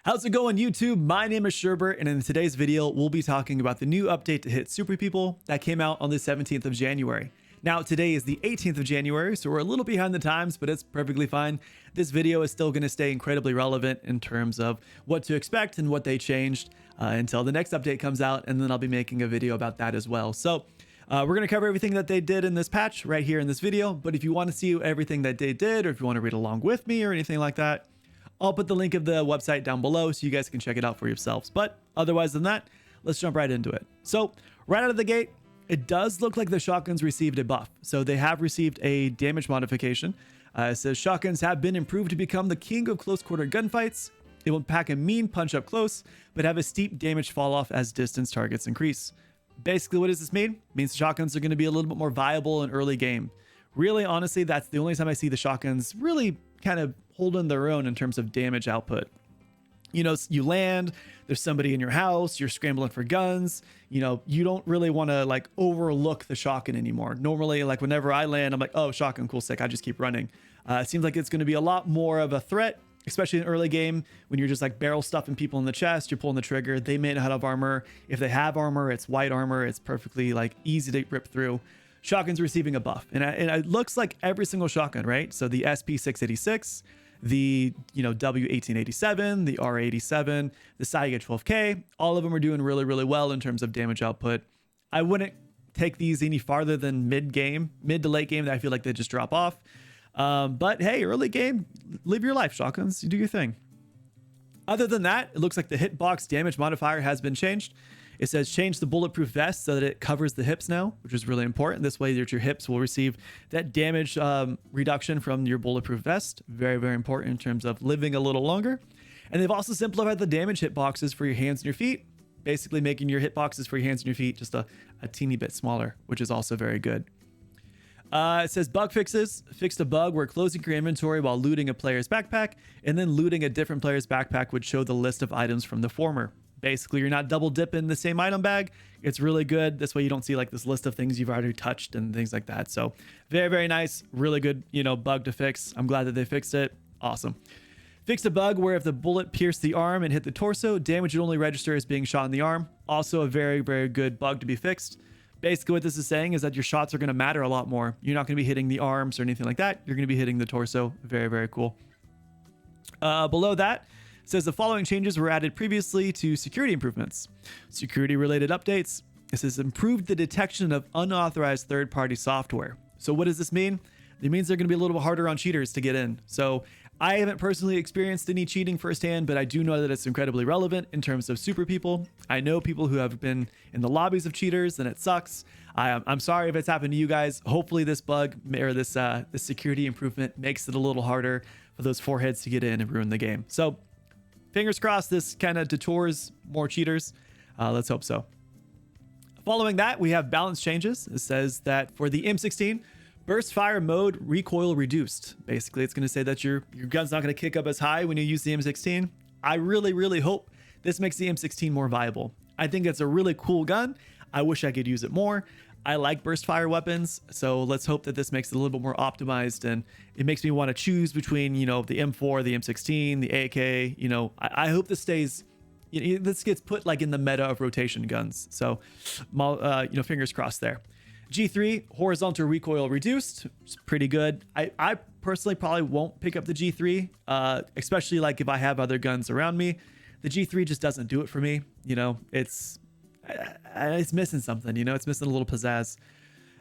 How's it going, YouTube? My name is Sherbert, and in today's video, we'll be talking about the new update to hit Super People that came out on the 17th of January. Now, today is the 18th of January, so we're a little behind the times, but it's perfectly fine. This video is still going to stay incredibly relevant in terms of what to expect and what they changed until the next update comes out, and then I'll be making a video about that as well. So we're going to cover everything that they did in this patch right here in this video, but if you want to see everything that they did, or if you want to read along with me or anything like that, I'll put the link of the website down below so you guys can check it out for yourselves. But otherwise than that, let's jump right into it. So right out of the gate, it does look like the shotguns received a buff. So they have received a damage modification. It says shotguns have been improved to become the king of close quarter gunfights. They will pack a mean punch up close, but have a steep damage fall off as distance targets increase. Basically, what does this mean? It means the shotguns are going to be a little bit more viable in early game. Really, honestly, that's the only time I see the shotguns really kind of holding their own in terms of damage output. You know, you land, there's somebody in your house, you're scrambling for guns, you know, you don't really want to like overlook the shotgun anymore. Normally, like whenever I land, I'm like, oh, shotgun, cool, sick, I just keep running. It seems like it's going to be a lot more of a threat, especially in early game when you're just like barrel stuffing people in the chest, you're pulling the trigger, they may not have armor. If they have armor, it's white armor, it's perfectly like easy to rip through. Shotgun's receiving a buff, and it looks like every single shotgun, right? So the SP686, the W1887, the R87, the Saiga 12K, all of them are doing really, really well in terms of damage output. I wouldn't take these any farther than mid to late game. That I feel like they just drop off. But hey, early game, live your life, shotguns. You do your thing. Other than that, it looks like the hitbox damage modifier has been changed. It says change the bulletproof vest so that it covers the hips now, which is really important. This way that your hips will receive that damage reduction from your bulletproof vest. Very, very important in terms of living a little longer. And they've also simplified the damage hitboxes for your hands and your feet, basically making your hitboxes for your hands and your feet just a teeny bit smaller, which is also very good. It says Bugfixes fixed a bug where closing your inventory while looting a player's backpack and then looting a different player's backpack would show the list of items from the former. Basically, you're not double dipping the same item bag. It's really good. This way you don't see like this list of things you've already touched and things like that. So very, very nice. Really good, bug to fix. I'm glad that they fixed it. Awesome. Fixed a bug where if the bullet pierced the arm and hit the torso, damage would only register as being shot in the arm. Also a very, very good bug to be fixed. Basically what this is saying is that your shots are going to matter a lot more. You're not going to be hitting the arms or anything like that. You're going to be hitting the torso. Very, very cool. Below that, says the following changes were added previously to security improvements. Security related updates. It says improved the detection of unauthorized third-party software. So what does this mean? It means they're going to be a little bit harder on cheaters to get in. So I haven't personally experienced any cheating firsthand, but I do know that it's incredibly relevant in terms of super people. I know people who have been in the lobbies of cheaters, and it sucks. I'm sorry if it's happened to you guys. Hopefully this bug or this security improvement makes it a little harder for those foreheads to get in and ruin the game. So fingers crossed this kind of detours more cheaters. Let's hope so. Following that, we have balance changes. It says that for the M16, burst fire mode recoil reduced. Basically, it's going to say that your gun's not going to kick up as high when you use the M16. I really, really hope this makes the M16 more viable. I think it's a really cool gun. I wish I could use it more. I like burst fire weapons, so let's hope that this makes it a little bit more optimized, and it makes me want to choose between, the M4, the M16, the AK. I hope this stays, this gets put like in the meta of rotation guns. So, fingers crossed there. G3 horizontal recoil reduced. It's pretty good. I personally probably won't pick up the G3, especially like if I have other guns around me. The G3 just doesn't do it for me. It's missing something, it's missing a little pizzazz.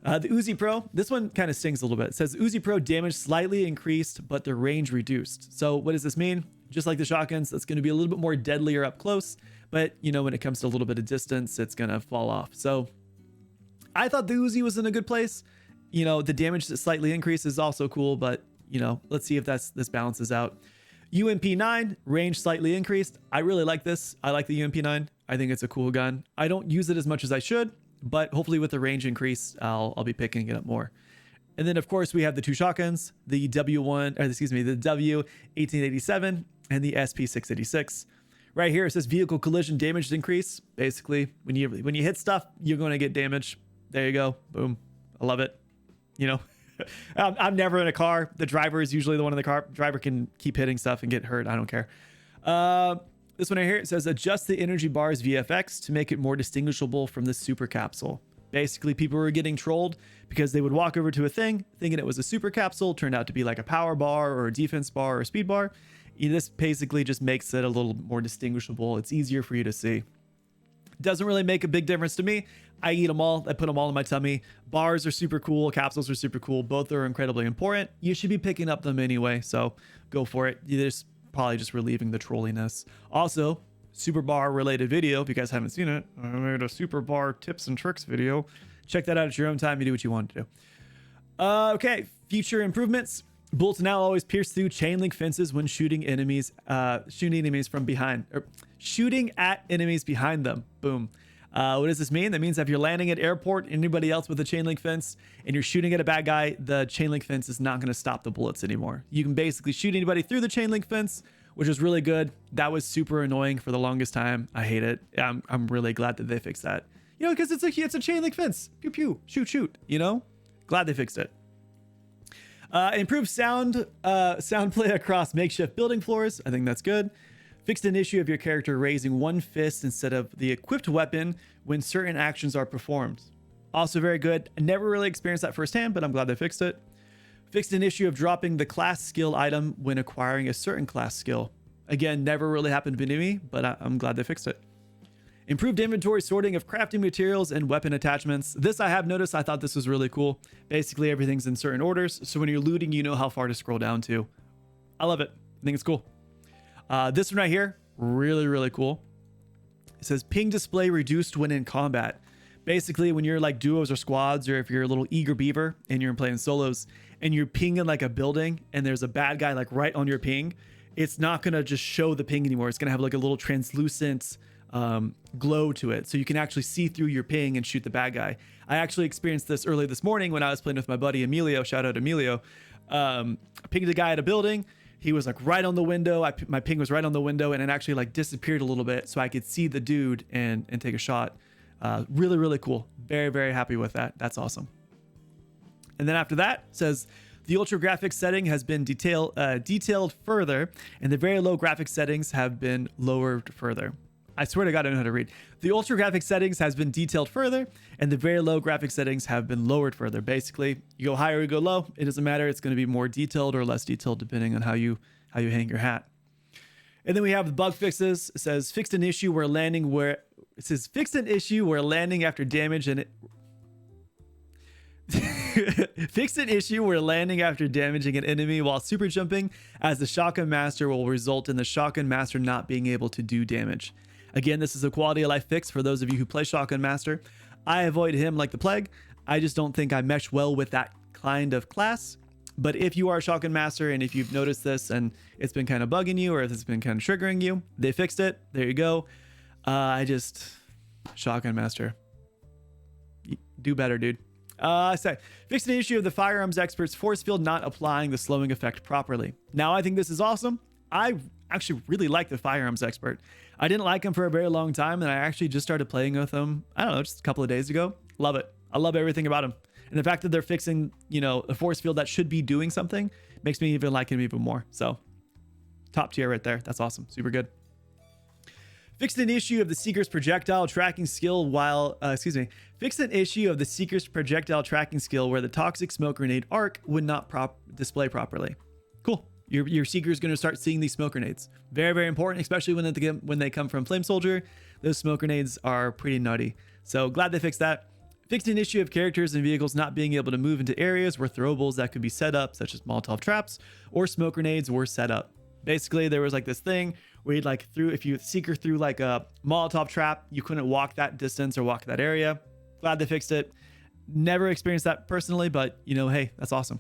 The Uzi Pro, this one kind of stings a little bit. It says Uzi Pro damage slightly increased, but the range reduced. So what does this mean? Just like the shotguns, it's going to be a little bit more deadlier up close, but when it comes to a little bit of distance, it's going to fall off. So I thought the Uzi was in a good place. The damage that slightly increased is also cool, but let's see if this balances out. UMP9 range slightly increased. I really like this. I like the UMP9. I think it's a cool gun. I don't use it as much as I should, but hopefully with the range increase, I'll be picking it up more. And then of course we have the two shotguns, the the W1887 and the SP686. Right here it says vehicle collision damage increase. Basically, when you hit stuff, you're going to get damage. There you go. Boom. I love it. I'm never in a car. The driver is usually the one in the car. Driver can keep hitting stuff and get hurt. I don't care. This one right here, it says adjust the energy bar's VFX to make it more distinguishable from the super capsule. Basically, people were getting trolled because they would walk over to a thing thinking it was a super capsule, turned out to be like a power bar or a defense bar or a speed bar. This basically just makes it a little more distinguishable. It's easier for you to see. Doesn't really make a big difference to me. I eat them all. I put them all in my tummy. Bars are super cool. Capsules are super cool. Both are incredibly important. You should be picking up them anyway, so go for it. You're just probably just relieving the trolliness. Also, super bar related video. If you guys haven't seen it, I made a super bar tips and tricks video. Check that out at your own time. You do what you want to do. Okay, future improvements. Bullets now always pierce through chain link fences when shooting enemies from behind, or shooting at enemies behind them. Boom. What does this mean? That means if you're landing at airport, anybody else with a chain link fence, and you're shooting at a bad guy, the chain link fence is not going to stop the bullets anymore. You can basically shoot anybody through the chain link fence, which is really good. That was super annoying for the longest time. I hate it. I'm really glad that they fixed that. You know, because it's a chain link fence. Pew pew, shoot shoot. You know, glad they fixed it. Improved sound play across makeshift building floors. I think that's good. Fixed an issue of your character raising one fist instead of the equipped weapon when certain actions are performed. Also very good. I never really experienced that firsthand, but I'm glad they fixed it. Fixed an issue of dropping the class skill item when acquiring a certain class skill. Again, never really happened to me, but I'm glad they fixed it. Improved inventory sorting of crafting materials and weapon attachments. This I have noticed. I thought this was really cool. Basically, everything's in certain orders, so when you're looting, you know how far to scroll down to. I love it. I think it's cool. This one right here, really, really cool. It says ping display reduced when in combat. Basically, when you're like duos or squads, or if you're a little eager beaver and you're playing solos and you're pinging like a building and there's a bad guy like right on your ping, it's not going to just show the ping anymore. It's going to have like a little translucent glow to it, so you can actually see through your ping and shoot the bad guy. I actually experienced this early this morning when I was playing with my buddy Emilio. Shout out Emilio. I pinged a guy at a building. He was like right on the window. My ping was right on the window, and it actually like disappeared a little bit, so I could see the dude and take a shot. Really, really cool. Very, very happy with that. That's awesome. And then after that, it says the ultra graphics setting has been detailed further, and the very low graphics settings have been lowered further. I swear to God, I know how to read. The ultra graphic settings has been detailed further, and the very low graphic settings have been lowered further. Basically, you go higher or you go low, it doesn't matter. It's going to be more detailed or less detailed depending on how you hang your hat. And then we have the bug fixes. It says fixed an issue where landing after damage and fixed an issue where landing after damaging an enemy while super jumping as the shotgun master will result in the shotgun master not being able to do damage. Again, this is a quality of life fix for those of you who play Shotgun Master. I avoid him like the plague. I just don't think I mesh well with that kind of class. But if you are a Shotgun Master and if you've noticed this and it's been kind of bugging you or if it's been kind of triggering you, they fixed it. There you go. Shotgun Master. Do better, dude. Fixed an issue of the firearms expert's force field not applying the slowing effect properly. Now, I think this is awesome. I actually really like the firearms expert. I didn't like him for a very long time, and I actually just started playing with him, I don't know, just a couple of days ago. Love it. I love everything about him. And the fact that they're fixing, you know, a force field that should be doing something makes me even like him even more. So top tier right there. That's awesome. Super good. Fixed an issue of the Seeker's projectile tracking skill fixed an issue of the Seeker's projectile tracking skill where the toxic smoke grenade arc would not display properly. Cool. Your Seeker is going to start seeing these smoke grenades. Very, very important, especially when they come from Flame Soldier. Those smoke grenades are pretty nutty. So glad they fixed that. Fixed an issue of characters and vehicles not being able to move into areas where throwables that could be set up, such as Molotov traps or smoke grenades, were set up. Basically, there was like this thing where you'd like if you Seeker threw like a Molotov trap, you couldn't walk that distance or walk that area. Glad they fixed it. Never experienced that personally, but you know, hey, that's awesome.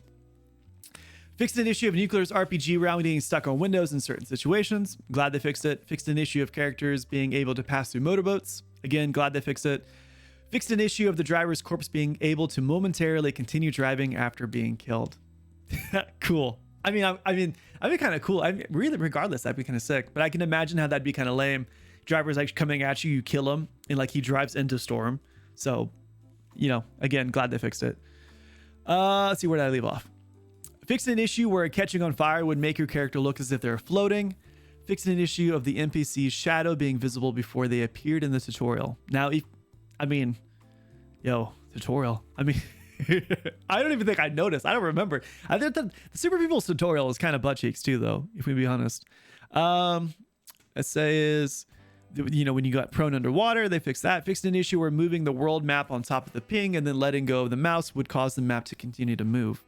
Fixed an issue of Nuclear's RPG round being stuck on windows in certain situations. Glad they fixed it. Fixed an issue of characters being able to pass through motorboats. Again, glad they fixed it. Fixed an issue of the driver's corpse being able to momentarily continue driving after being killed. Cool. I mean, that'd be kind of cool. I mean, really, regardless, that'd be kind of sick. But I can imagine how that'd be kind of lame. Driver's like coming at you, you kill him, and like he drives into storm. So, you know, again, glad they fixed it. Let's see, where did I leave off? Fixed an issue where catching on fire would make your character look as if they're floating. Fixed an issue of the NPC's shadow being visible before they appeared in the tutorial. Now, I mean, tutorial. I mean, I don't even think I noticed. I don't remember. I think the Super People's tutorial is kind of butt cheeks too, though, if we be honest. Essay is, when you got prone underwater, they fixed that. Fixed an issue where moving the world map on top of the ping and then letting go of the mouse would cause the map to continue to move.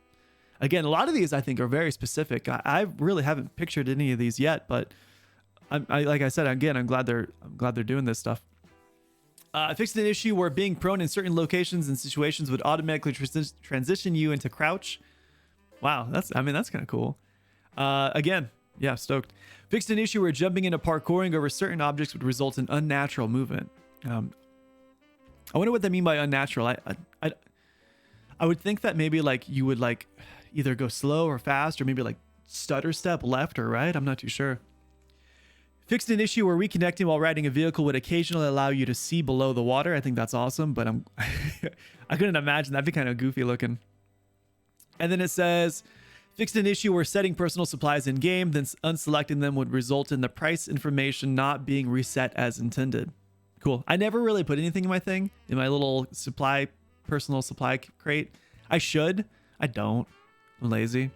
Again, a lot of these I think are very specific. I really haven't pictured any of these yet, but like I said, again, I'm glad they're doing this stuff. Fixed an issue where being prone in certain locations and situations would automatically transition you into crouch. Wow, that's kind of cool. Again, yeah, stoked. Fixed an issue where jumping into parkouring over certain objects would result in unnatural movement. I wonder what they mean by unnatural. I would think that maybe like you would like either go slow or fast, or maybe like stutter step left or right. I'm not too sure. Fixed an issue where reconnecting while riding a vehicle would occasionally allow you to see below the water. I think that's awesome, but I couldn't imagine. That'd be kind of goofy looking. And then it says, fixed an issue where setting personal supplies in game, then unselecting them would result in the price information not being reset as intended. Cool. I never really put anything in my little personal supply crate. I should. I don't. I'm lazy.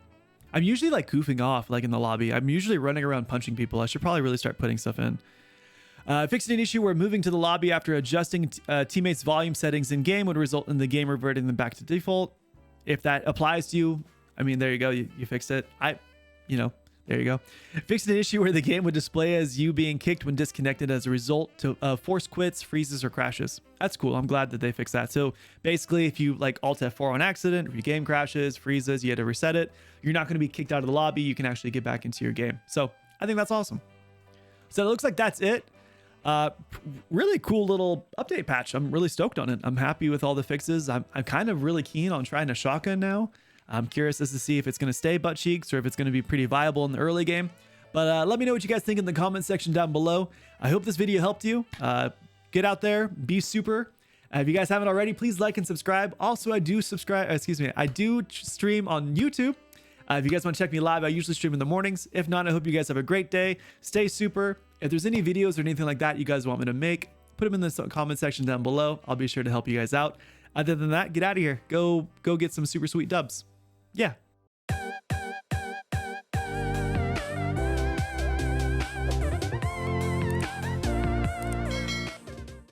I'm usually like goofing off like in the lobby. I'm usually running around punching people. I should probably really start putting stuff in. Fixed an issue where moving to the lobby after adjusting teammates' volume settings in game would result in the game reverting them back to default. If that applies to you, I mean, there you go. You fixed it. There you go. Fixed an issue where the game would display as you being kicked when disconnected as a result to force quits, freezes, or crashes. That's cool. I'm glad that they fixed that. So basically, if you like Alt F4 on accident, if your game crashes, freezes, you had to reset it, you're not going to be kicked out of the lobby. You can actually get back into your game. So I think that's awesome. So it looks like that's it. Really cool little update patch. I'm really stoked on it. I'm happy with all the fixes. I'm kind of really keen on trying a shotgun now. I'm curious as to see if it's going to stay butt cheeks or if it's going to be pretty viable in the early game. But let me know what you guys think in the comment section down below. I hope this video helped you. Get out there, be super. If you guys haven't already, please like and subscribe. Also, I do stream on YouTube. If you guys want to check me live, I usually stream in the mornings. If not, I hope you guys have a great day. Stay super. If there's any videos or anything like that you guys want me to make, put them in the comment section down below. I'll be sure to help you guys out. Other than that, get out of here. Go get some super sweet dubs. Yeah.